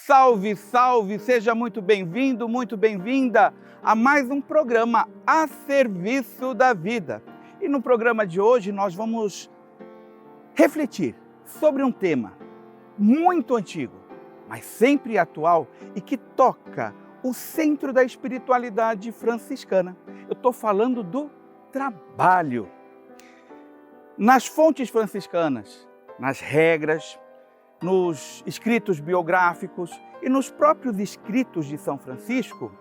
Salve, salve! Seja muito bem-vindo, muito bem-vinda a mais um programa a serviço da vida. E no programa de hoje nós vamos refletir sobre um tema muito antigo, mas sempre atual e que toca o centro da espiritualidade franciscana. Eu estou falando do trabalho. Nas fontes franciscanas, nas regras, nos escritos biográficos e nos próprios escritos de São Francisco,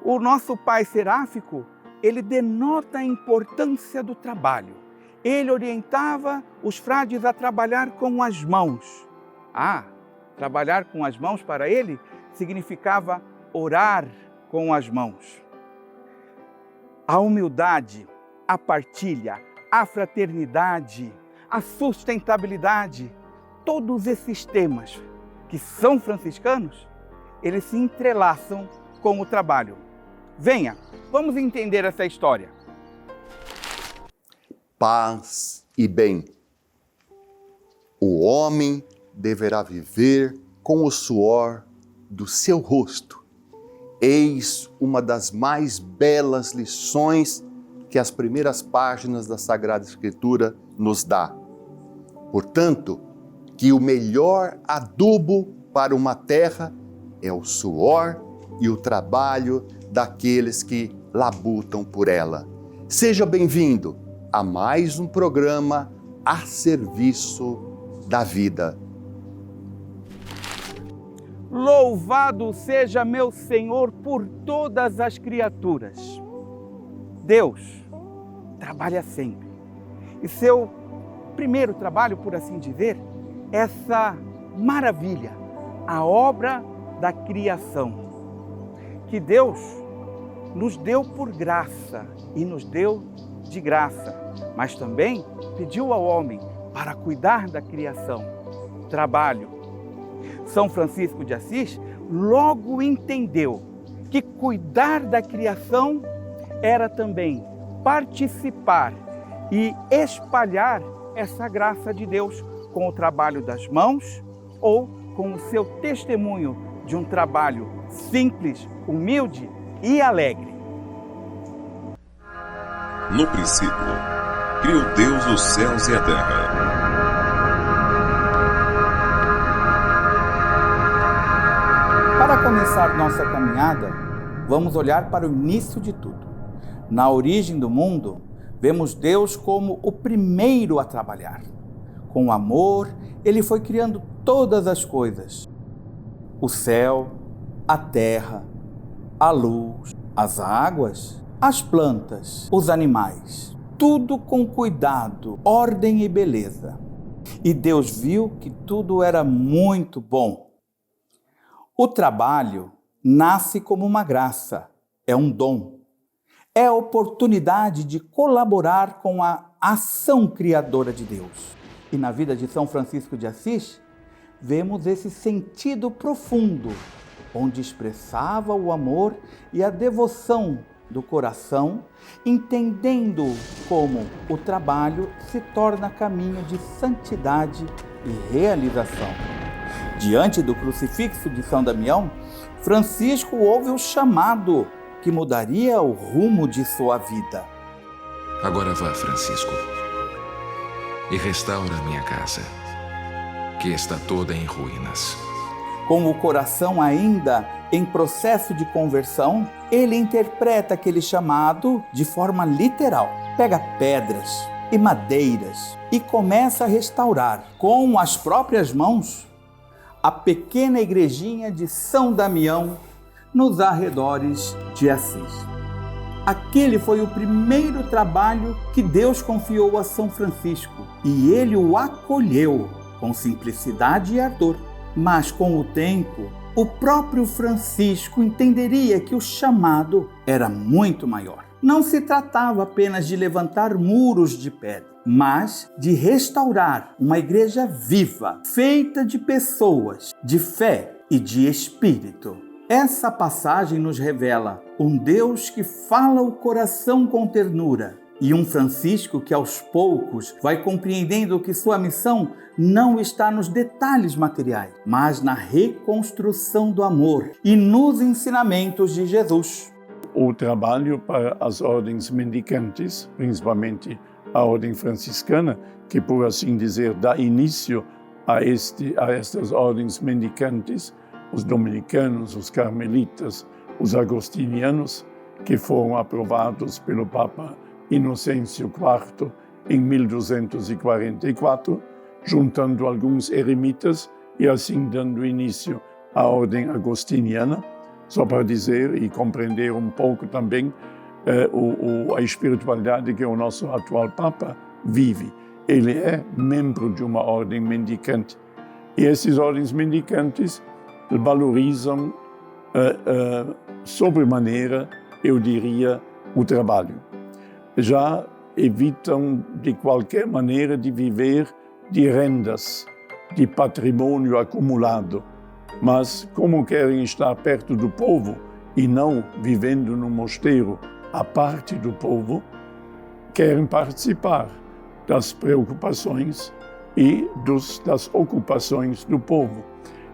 o nosso pai seráfico, ele denota a importância do trabalho. Ele orientava os frades a trabalhar com as mãos. Trabalhar com as mãos para ele significava orar com as mãos. A humildade, a partilha, a fraternidade, a sustentabilidade, todos esses temas que são franciscanos, eles se entrelaçam com o trabalho. Venha, vamos entender essa história. Paz e bem. O homem deverá viver com o suor do seu rosto. Eis uma das mais belas lições que as primeiras páginas da Sagrada Escritura nos dá. Portanto, que o melhor adubo para uma terra é o suor e o trabalho daqueles que labutam por ela. Seja bem-vindo a mais um programa a serviço da vida. Louvado seja meu Senhor por todas as criaturas. Deus trabalha sempre. E seu primeiro trabalho, por assim dizer, essa maravilha, a obra da criação, que Deus nos deu por graça e nos deu de graça, mas também pediu ao homem para cuidar da criação, trabalho. São Francisco de Assis logo entendeu que cuidar da criação era também participar e espalhar essa graça de Deus com o trabalho das mãos ou com o seu testemunho de um trabalho simples, humilde e alegre. No princípio, criou Deus os céus e a terra. Para começar nossa caminhada, vamos olhar para o início de tudo. Na origem do mundo, vemos Deus como o primeiro a trabalhar. Com amor, Ele foi criando todas as coisas. O céu, a terra, a luz, as águas, as plantas, os animais. Tudo com cuidado, ordem e beleza. E Deus viu que tudo era muito bom. O trabalho nasce como uma graça, é um dom. É a oportunidade de colaborar com a ação criadora de Deus. E na vida de São Francisco de Assis, vemos esse sentido profundo, onde expressava o amor e a devoção do coração, entendendo como o trabalho se torna caminho de santidade e realização. Diante do crucifixo de São Damião, Francisco ouve o chamado que mudaria o rumo de sua vida. Agora vá, Francisco, e restaura a minha casa, que está toda em ruínas. Com o coração ainda em processo de conversão, ele interpreta aquele chamado de forma literal. Pega pedras e madeiras e começa a restaurar com as próprias mãos a pequena igrejinha de São Damião nos arredores de Assis. Aquele foi o primeiro trabalho que Deus confiou a São Francisco e ele o acolheu com simplicidade e ardor. Mas com o tempo, o próprio Francisco entenderia que o chamado era muito maior. Não se tratava apenas de levantar muros de pedra, mas de restaurar uma igreja viva, feita de pessoas, de fé e de espírito. Essa passagem nos revela um Deus que fala o coração com ternura E um Francisco que aos poucos vai compreendendo que sua missão não está nos detalhes materiais, mas na reconstrução do amor e nos ensinamentos de Jesus. O trabalho para as ordens mendicantes, principalmente a ordem franciscana, que por assim dizer dá início a estas ordens mendicantes, os dominicanos, os carmelitas, os agostinianos, que foram aprovados pelo Papa Inocêncio IV em 1244, juntando alguns eremitas e assim dando início à ordem agostiniana, só para dizer e compreender um pouco também a espiritualidade que o nosso atual Papa vive. Ele é membro de uma ordem mendicante. E essas ordens mendicantes valorizam sobremaneira, eu diria, o trabalho. Já evitam, de qualquer maneira, de viver de rendas, de patrimônio acumulado. Mas, como querem estar perto do povo e não vivendo no mosteiro à parte do povo, querem participar das preocupações e das ocupações do povo.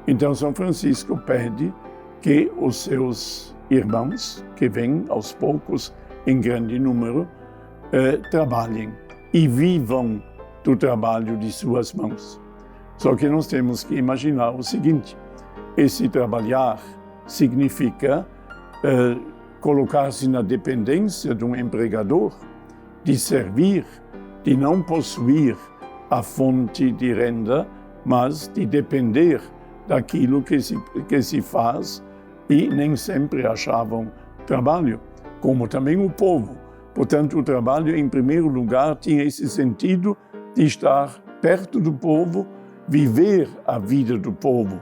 Então, São Francisco pede que os seus irmãos, que vêm aos poucos em grande número, trabalhem e vivam do trabalho de suas mãos. Só que nós temos que imaginar o seguinte: esse trabalhar significa colocar-se na dependência de um empregador, de servir, de não possuir a fonte de renda, mas de depender daquilo que se faz, e nem sempre achavam trabalho, como também o povo. Portanto, o trabalho, em primeiro lugar, tinha esse sentido de estar perto do povo, viver a vida do povo,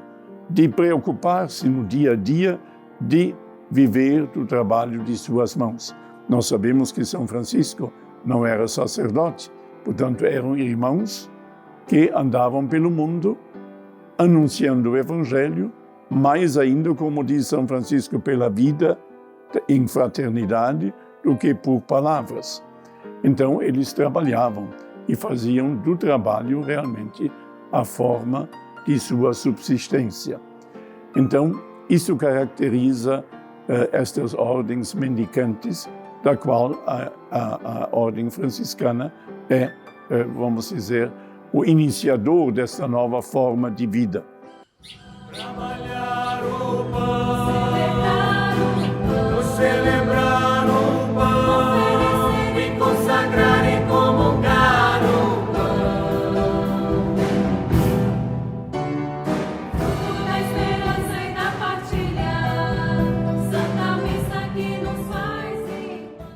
de preocupar-se no dia a dia, de viver do trabalho de suas mãos. Nós sabemos que São Francisco não era sacerdote, portanto, eram irmãos que andavam pelo mundo anunciando o Evangelho, mais ainda, como diz São Francisco, pela vida em fraternidade do que por palavras. Então, eles trabalhavam e faziam do trabalho realmente a forma de sua subsistência. Então, isso caracteriza estas ordens mendicantes, da qual a ordem franciscana é, vamos dizer, o iniciador dessa nova forma de vida. Trabalhar o pão, celebrar o pão, e consagrar e comungar o pão. Fruto da esperança e da partilha, Santa Missa que nos faz irmãos.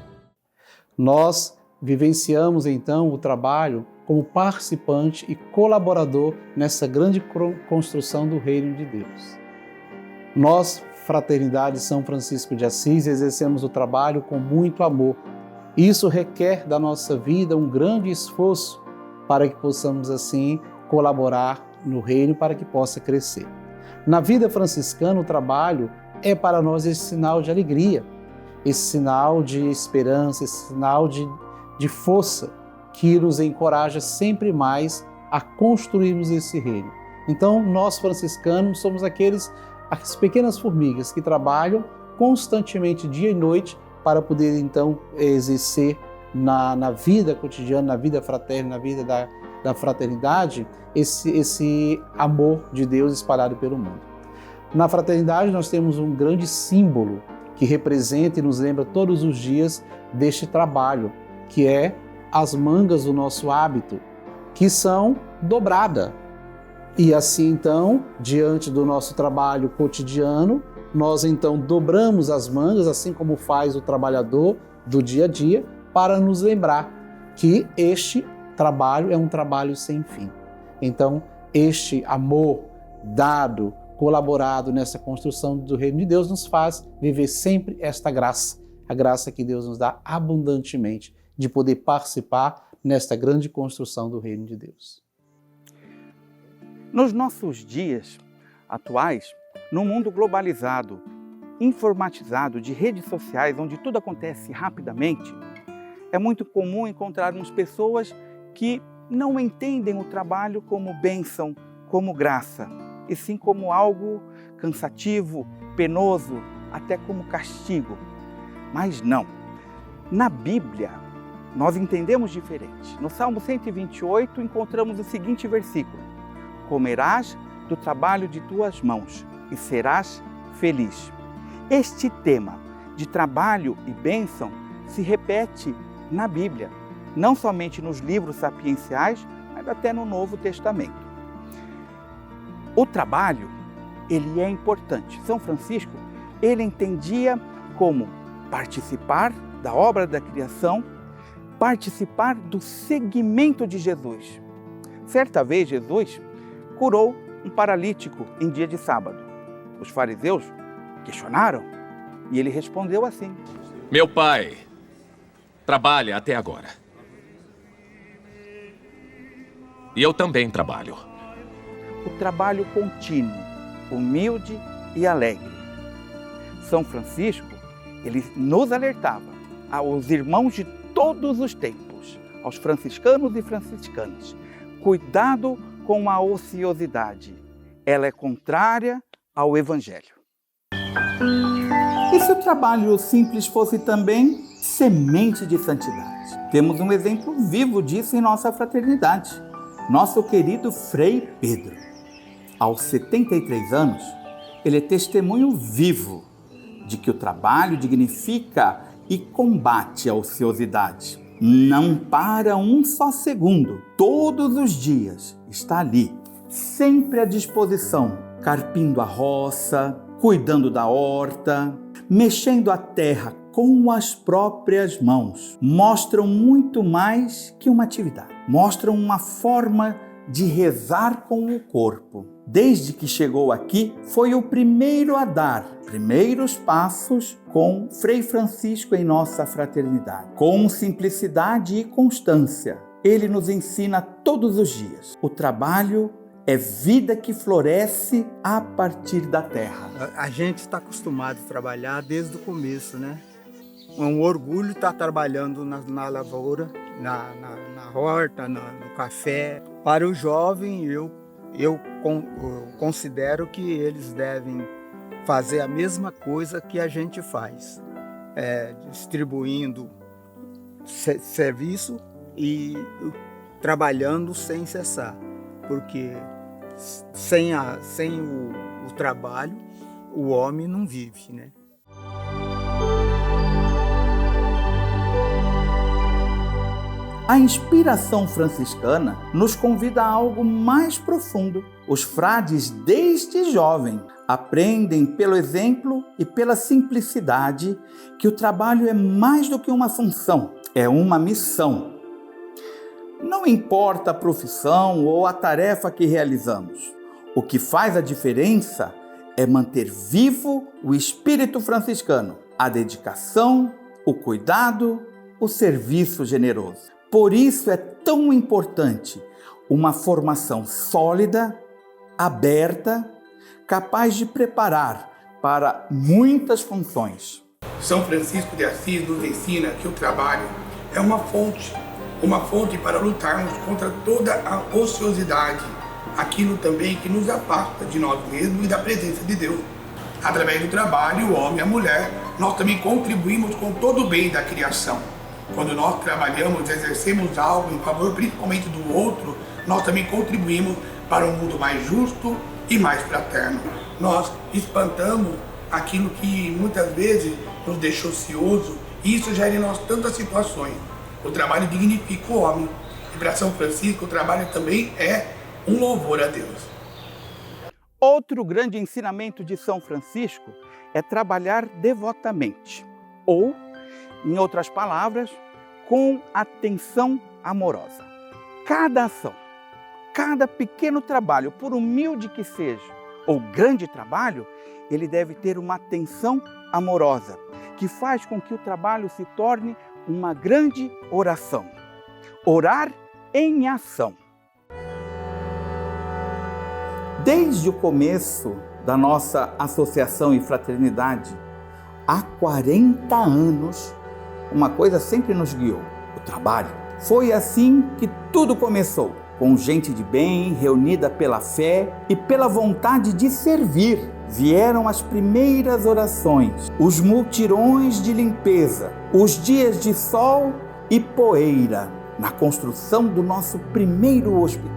Nós vivenciamos então o trabalho como participante e colaborador nessa grande construção do Reino de Deus. Nós, Fraternidade São Francisco de Assis, exercemos o trabalho com muito amor. Isso requer da nossa vida um grande esforço para que possamos assim colaborar no Reino para que possa crescer. Na vida franciscana, o trabalho é para nós esse sinal de alegria, esse sinal de esperança, esse sinal de força, que nos encoraja sempre mais a construirmos esse reino. Então, nós franciscanos somos as pequenas formigas que trabalham constantemente dia e noite para poder então exercer na vida cotidiana, na vida fraterna, na vida da fraternidade, esse amor de Deus espalhado pelo mundo. Na fraternidade nós temos um grande símbolo que representa e nos lembra todos os dias deste trabalho, que é as mangas do nosso hábito, que são dobradas. E assim então, diante do nosso trabalho cotidiano, nós então dobramos as mangas, assim como faz o trabalhador do dia a dia, para nos lembrar que este trabalho é um trabalho sem fim. Então, este amor dado, colaborado nessa construção do Reino de Deus nos faz viver sempre esta graça, a graça que Deus nos dá abundantemente, de poder participar nesta grande construção do Reino de Deus. Nos nossos dias atuais, num mundo globalizado, informatizado, de redes sociais, onde tudo acontece rapidamente, é muito comum encontrarmos pessoas que não entendem o trabalho como bênção, como graça, e sim como algo cansativo, penoso, até como castigo. Mas não. Na Bíblia, nós entendemos diferente. No Salmo 128, encontramos o seguinte versículo: comerás do trabalho de tuas mãos e serás feliz. Este tema de trabalho e bênção se repete na Bíblia, não somente nos livros sapienciais, mas até no Novo Testamento. O trabalho, ele é importante. São Francisco, ele entendia como participar da obra da criação, participar do seguimento de Jesus. Certa vez, Jesus curou um paralítico em dia de sábado. Os fariseus questionaram e ele respondeu assim: Meu pai trabalha até agora. E eu também trabalho. O trabalho contínuo, humilde e alegre. São Francisco, ele nos alertava aos irmãos de todos os tempos, aos franciscanos e franciscanas: cuidado com a ociosidade. Ela é contrária ao Evangelho. E se o trabalho simples fosse também semente de santidade? Temos um exemplo vivo disso em nossa fraternidade. Nosso querido Frei Pedro. Aos 73 anos, ele é testemunho vivo de que o trabalho dignifica e combate a ociosidade. Não para um só segundo, todos os dias está ali, sempre à disposição, carpindo a roça, cuidando da horta, mexendo a terra com as próprias mãos. Mostram muito mais que uma atividade. Mostram uma forma de rezar com o corpo. Desde que chegou aqui, foi o primeiro a dar primeiros passos com Frei Francisco em nossa fraternidade. Com simplicidade e constância, ele nos ensina todos os dias. O trabalho é vida que floresce a partir da terra. A gente está acostumado a trabalhar desde o começo, né? É um orgulho estar trabalhando na lavoura, na horta, no café. Para o jovem, eu considero que eles devem fazer a mesma coisa que a gente faz, distribuindo serviço e trabalhando sem cessar, porque sem o trabalho o homem não vive, né? A inspiração franciscana nos convida a algo mais profundo. Os frades, desde jovem, aprendem pelo exemplo e pela simplicidade que o trabalho é mais do que uma função, é uma missão. Não importa a profissão ou a tarefa que realizamos, o que faz a diferença é manter vivo o espírito franciscano, a dedicação, o cuidado, o serviço generoso. Por isso é tão importante uma formação sólida, aberta, capaz de preparar para muitas funções. São Francisco de Assis nos ensina que o trabalho é uma fonte para lutarmos contra toda a ociosidade, aquilo também que nos afasta de nós mesmos e da presença de Deus. Através do trabalho, o homem e a mulher, nós também contribuímos com todo o bem da criação. Quando nós trabalhamos, exercemos algo em favor principalmente do outro, nós também contribuímos para um mundo mais justo e mais fraterno. Nós espantamos aquilo que muitas vezes nos deixa ocioso e isso gera em nós tantas situações. O trabalho dignifica o homem. E para São Francisco, o trabalho também é um louvor a Deus. Outro grande ensinamento de São Francisco é trabalhar devotamente, ou, em outras palavras, com atenção amorosa. Cada ação, cada pequeno trabalho, por humilde que seja, ou grande trabalho, ele deve ter uma atenção amorosa, que faz com que o trabalho se torne uma grande oração. Orar em ação. Desde o começo da nossa associação e fraternidade, há 40 anos, uma coisa sempre nos guiou: o trabalho. Foi assim que tudo começou, com gente de bem reunida pela fé e pela vontade de servir. Vieram as primeiras orações, os multirões de limpeza, os dias de sol e poeira na construção do nosso primeiro hospital.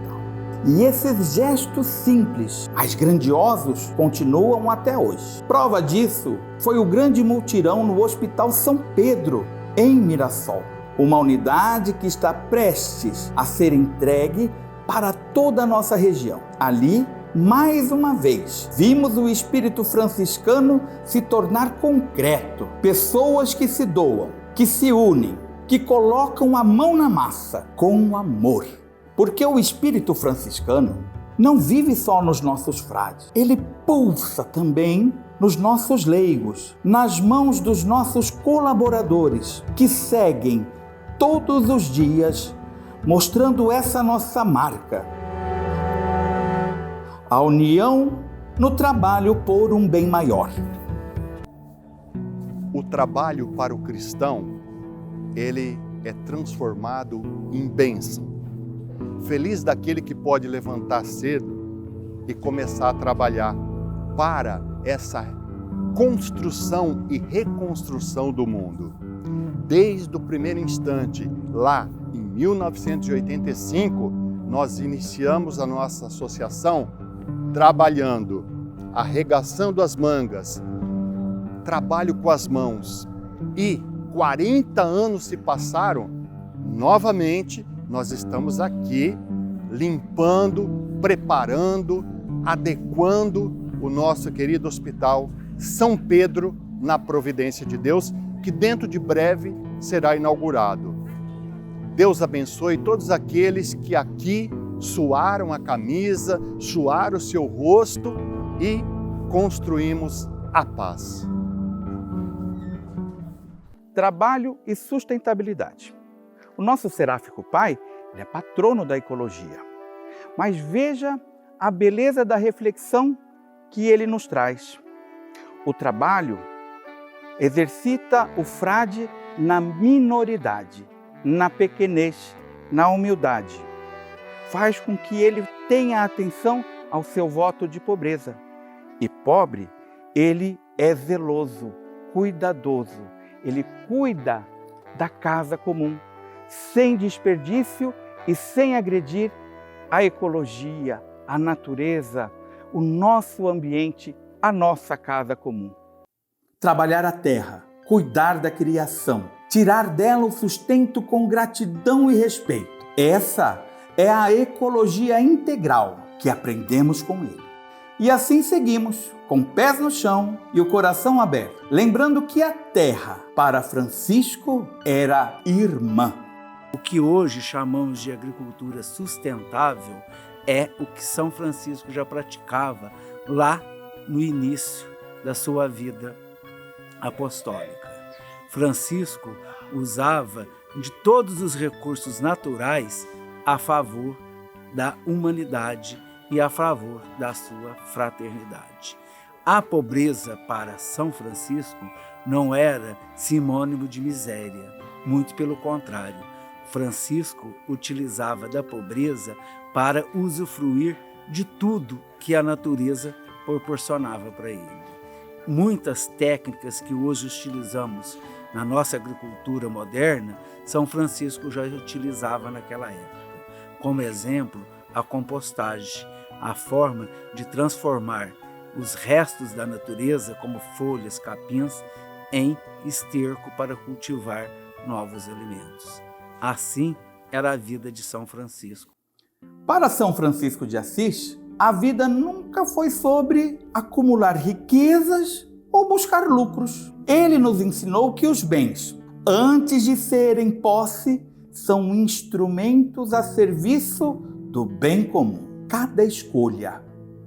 E esses gestos simples, mas grandiosos, continuam até hoje. Prova disso foi o grande multirão no Hospital São Pedro, em Mirassol. Uma unidade que está prestes a ser entregue para toda a nossa região. Ali, mais uma vez, vimos o espírito franciscano se tornar concreto. Pessoas que se doam, que se unem, que colocam a mão na massa com amor. Porque o espírito franciscano não vive só nos nossos frades. Ele pulsa também nos nossos leigos, nas mãos dos nossos colaboradores, que seguem todos os dias, mostrando essa nossa marca. A união no trabalho por um bem maior. O trabalho para o cristão, ele é transformado em bênção. Feliz daquele que pode levantar cedo e começar a trabalhar para essa construção e reconstrução do mundo. Desde o primeiro instante, lá em 1985, nós iniciamos a nossa associação trabalhando, arregaçando as mangas, trabalho com as mãos. E 40 anos se passaram, novamente nós estamos aqui limpando, preparando, adequando o nosso querido Hospital São Pedro na providência de Deus, que dentro de breve será inaugurado. Deus abençoe todos aqueles que aqui suaram a camisa, suaram o seu rosto e construímos a paz. Trabalho e sustentabilidade. O nosso seráfico pai, ele é patrono da ecologia. Mas veja a beleza da reflexão que ele nos traz. O trabalho exercita o frade na minoridade, na pequenez, na humildade. Faz com que ele tenha atenção ao seu voto de pobreza. E pobre, ele é zeloso, cuidadoso. Ele cuida da casa comum, sem desperdício e sem agredir a ecologia, a natureza, o nosso ambiente, a nossa casa comum. Trabalhar a terra, cuidar da criação, tirar dela o sustento com gratidão e respeito. Essa é a ecologia integral que aprendemos com ele. E assim seguimos, com pés no chão e o coração aberto, lembrando que a terra, para Francisco, era irmã. O que hoje chamamos de agricultura sustentável é o que São Francisco já praticava lá no início da sua vida apostólica. Francisco usava de todos os recursos naturais a favor da humanidade e a favor da sua fraternidade. A pobreza para São Francisco não era sinônimo de miséria, muito pelo contrário. Francisco utilizava da pobreza para usufruir de tudo que a natureza proporcionava para ele. Muitas técnicas que hoje utilizamos na nossa agricultura moderna, São Francisco já utilizava naquela época. Como exemplo, a compostagem, a forma de transformar os restos da natureza, como folhas, capins, em esterco para cultivar novos alimentos. Assim era a vida de São Francisco. Para São Francisco de Assis, a vida nunca foi sobre acumular riquezas ou buscar lucros. Ele nos ensinou que os bens, antes de serem posse, são instrumentos a serviço do bem comum. Cada escolha,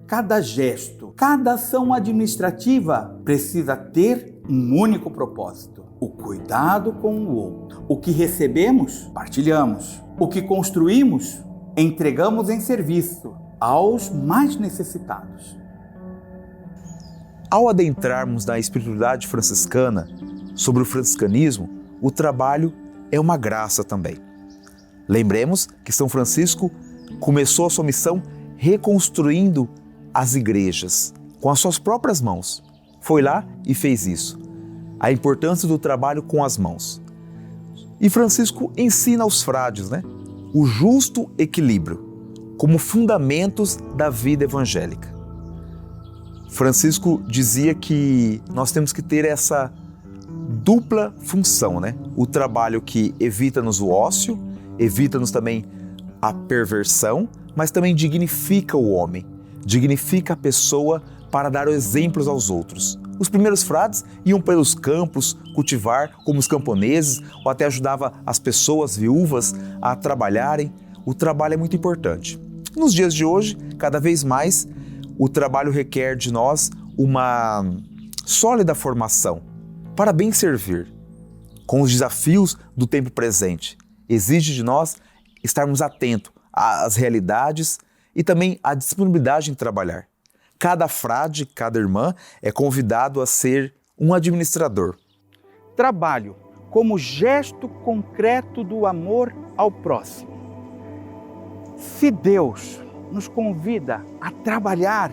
cada gesto, cada ação administrativa precisa ter um único propósito: o cuidado com o outro. O que recebemos, partilhamos. O que construímos, entregamos em serviço aos mais necessitados. Ao adentrarmos na espiritualidade franciscana, sobre o franciscanismo, o trabalho é uma graça também. Lembremos que São Francisco começou a sua missão reconstruindo as igrejas com as suas próprias mãos. Foi lá e fez isso. A importância do trabalho com as mãos. E Francisco ensina aos frades, o justo equilíbrio como fundamentos da vida evangélica. Francisco dizia que nós temos que ter essa dupla função, o trabalho que evita-nos o ócio, evita-nos também a perversão, mas também dignifica o homem, dignifica a pessoa para dar exemplos aos outros. Os primeiros frades iam pelos campos cultivar, como os camponeses, ou até ajudava as pessoas viúvas a trabalharem. O trabalho é muito importante. Nos dias de hoje, cada vez mais, o trabalho requer de nós uma sólida formação para bem servir, com os desafios do tempo presente. Exige de nós estarmos atentos às realidades e também à disponibilidade em trabalhar. Cada frade, cada irmã é convidado a ser um administrador. Trabalho como gesto concreto do amor ao próximo. Se Deus nos convida a trabalhar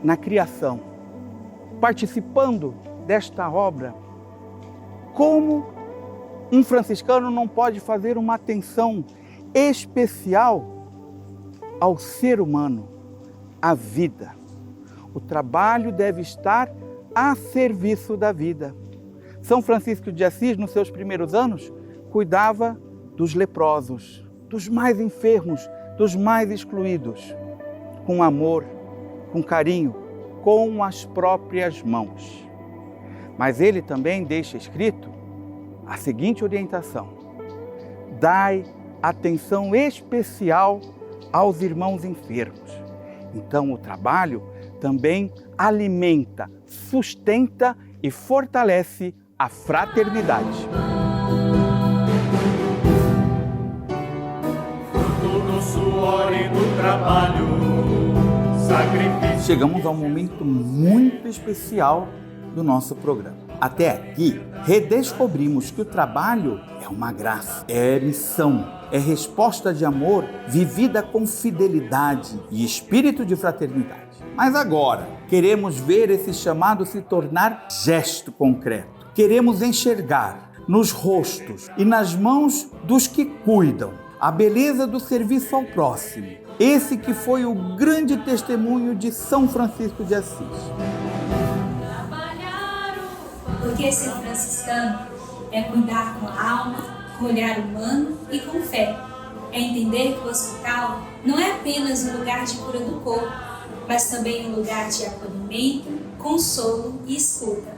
na criação, participando desta obra, como um franciscano não pode fazer uma atenção especial ao ser humano, à vida? O trabalho deve estar a serviço da vida. São Francisco de Assis, nos seus primeiros anos, cuidava dos leprosos, dos mais enfermos, dos mais excluídos, com amor, com carinho, com as próprias mãos. Mas ele também deixa escrito a seguinte orientação: dai atenção especial aos irmãos enfermos. Então, o trabalho também alimenta, sustenta e fortalece a fraternidade. Do suor e do trabalho, sacrifício. Chegamos a um momento muito especial do nosso programa. Até aqui, redescobrimos que o trabalho é uma graça, é missão, é resposta de amor vivida com fidelidade e espírito de fraternidade. Mas agora, queremos ver esse chamado se tornar gesto concreto. Queremos enxergar nos rostos e nas mãos dos que cuidam a beleza do serviço ao próximo. Esse que foi o grande testemunho de São Francisco de Assis. Porque ser franciscano é cuidar com a alma, com o olhar humano e com fé. É entender que o hospital não é apenas um lugar de cura do corpo, mas também um lugar de acolhimento, consolo e escuta.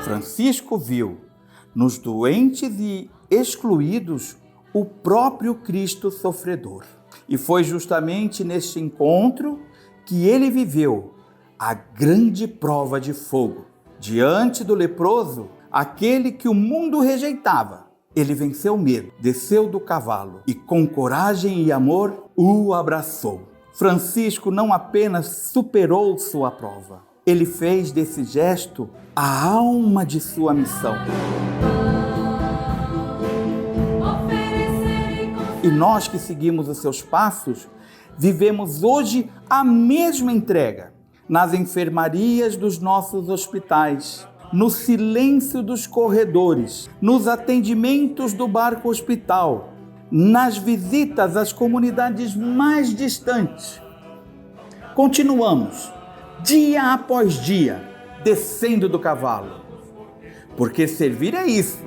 Francisco viu nos doentes e excluídos o próprio Cristo sofredor. E foi justamente neste encontro que ele viveu a grande prova de fogo. Diante do leproso, aquele que o mundo rejeitava, ele venceu o medo, desceu do cavalo e com coragem e amor o abraçou. Francisco não apenas superou sua prova, ele fez desse gesto a alma de sua missão. E nós que seguimos os seus passos, vivemos hoje a mesma entrega nas enfermarias dos nossos hospitais, no silêncio dos corredores, nos atendimentos do barco hospital, nas visitas às comunidades mais distantes. Continuamos, dia após dia, descendo do cavalo, porque servir é isso,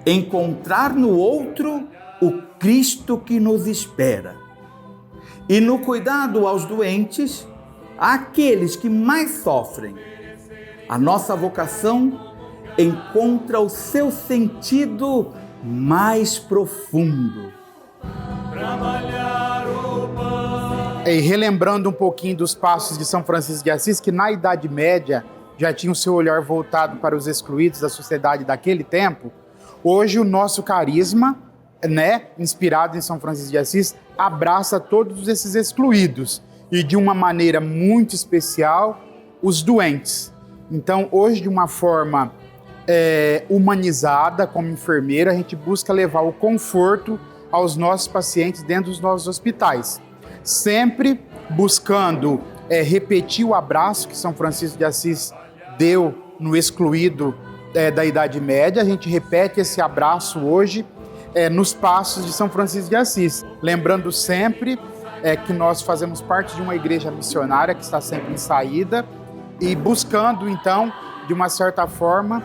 encontrar no outro o Cristo que nos espera. E no cuidado aos doentes, àqueles que mais sofrem, a nossa vocação encontra o seu sentido mais profundo. E relembrando um pouquinho dos passos de São Francisco de Assis, que na Idade Média já tinha o seu olhar voltado para os excluídos da sociedade daquele tempo, hoje o nosso carisma, inspirado em São Francisco de Assis, abraça todos esses excluídos e de uma maneira muito especial os doentes. Então, hoje, de uma forma humanizada, como enfermeira, a gente busca levar o conforto aos nossos pacientes dentro dos nossos hospitais. Sempre buscando repetir o abraço que São Francisco de Assis deu no excluído da Idade Média. A gente repete esse abraço hoje nos passos de São Francisco de Assis. Lembrando sempre que nós fazemos parte de uma igreja missionária que está sempre em saída e buscando, então, de uma certa forma,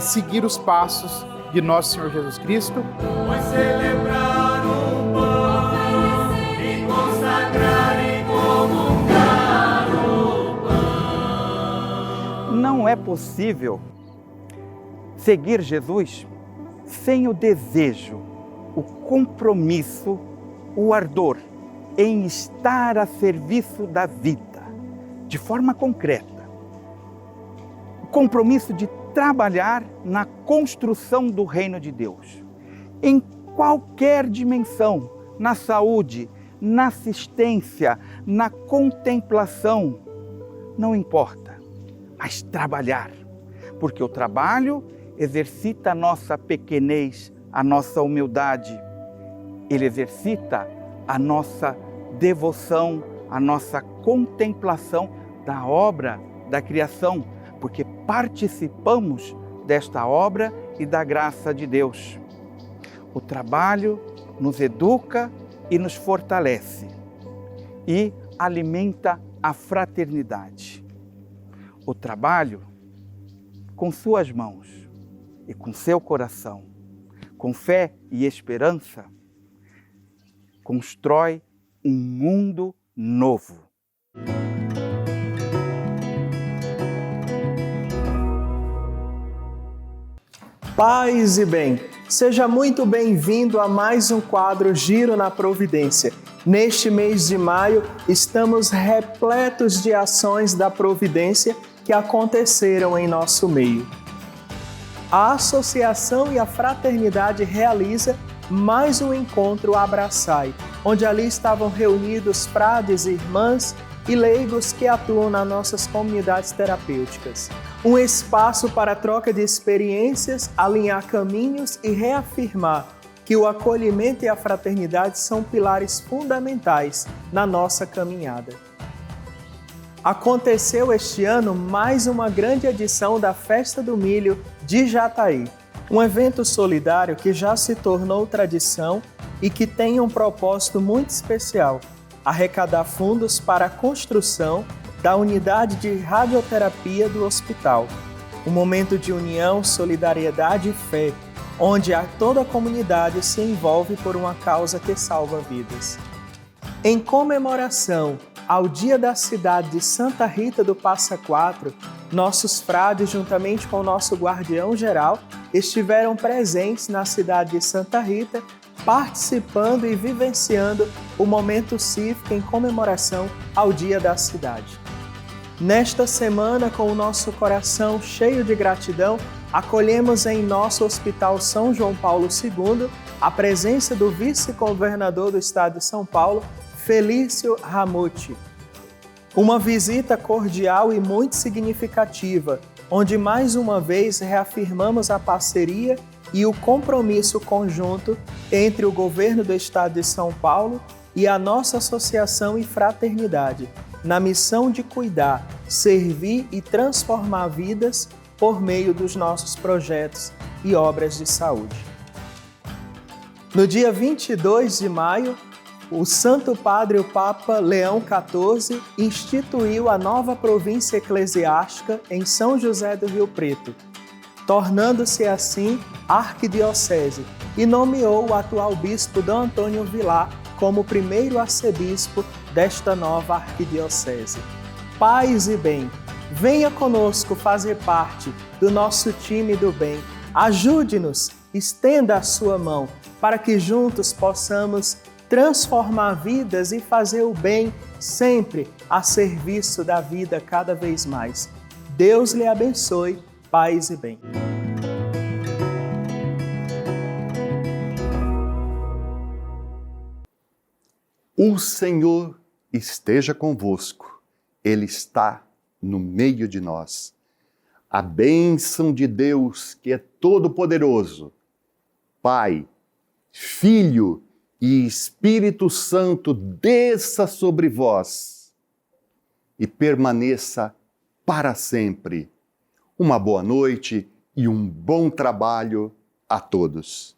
seguir os passos de nosso Senhor Jesus Cristo. Pois celebrar o pão e consagrar e comungar o pão. Não é possível seguir Jesus sem o desejo, o compromisso, o ardor em estar a serviço da vida, de forma concreta. O compromisso de trabalhar na construção do reino de Deus, em qualquer dimensão, na saúde, na assistência, na contemplação, não importa, mas trabalhar, porque o trabalho exercita a nossa pequenez, a nossa humildade, ele exercita a nossa devoção, a nossa contemplação da obra da criação, porque participamos desta obra e da graça de Deus. O trabalho nos educa e nos fortalece e alimenta a fraternidade. O trabalho, com suas mãos e com seu coração, com fé e esperança, constrói um mundo novo. Paz e bem, seja muito bem-vindo a mais um quadro Giro na Providência. Neste mês de maio, estamos repletos de ações da Providência que aconteceram em nosso meio. A Associação e a Fraternidade realiza mais um encontro Abraçai, onde ali estavam reunidos frades e irmãs e leigos que atuam nas nossas comunidades terapêuticas. Um espaço para troca de experiências, alinhar caminhos e reafirmar que o acolhimento e a fraternidade são pilares fundamentais na nossa caminhada. Aconteceu este ano mais uma grande edição da Festa do Milho de Jataí, um evento solidário que já se tornou tradição e que tem um propósito muito especial: arrecadar fundos para a construção da unidade de radioterapia do hospital. Um momento de união, solidariedade e fé, onde toda a comunidade se envolve por uma causa que salva vidas. Em comemoração ao Dia da Cidade de Santa Rita do Passa Quatro, nossos frades, juntamente com o nosso guardião-geral, estiveram presentes na cidade de Santa Rita, participando e vivenciando o momento cívico em comemoração ao Dia da Cidade. Nesta semana, com o nosso coração cheio de gratidão, acolhemos em nosso Hospital São João Paulo II a presença do vice-governador do estado de São Paulo, Felício Ramute. Uma visita cordial e muito significativa, onde mais uma vez reafirmamos a parceria e o compromisso conjunto entre o governo do estado de São Paulo e a nossa associação e fraternidade, na missão de cuidar, servir e transformar vidas por meio dos nossos projetos e obras de saúde. No dia 22 de maio, o Santo Padre, o Papa Leão XIV, instituiu a nova província eclesiástica em São José do Rio Preto, tornando-se assim arquidiocese, e nomeou o atual bispo D. Antônio Vilar como primeiro arcebispo desta nova arquidiocese. Paz e bem, venha conosco fazer parte do nosso time do bem. Ajude-nos, estenda a sua mão, para que juntos possamos transformar vidas e fazer o bem sempre a serviço da vida cada vez mais. Deus lhe abençoe, paz e bem. O Senhor esteja convosco, Ele está no meio de nós. A bênção de Deus, que é todo-poderoso, Pai, Filho e Espírito Santo, desça sobre vós e permaneça para sempre. Uma boa noite e um bom trabalho a todos.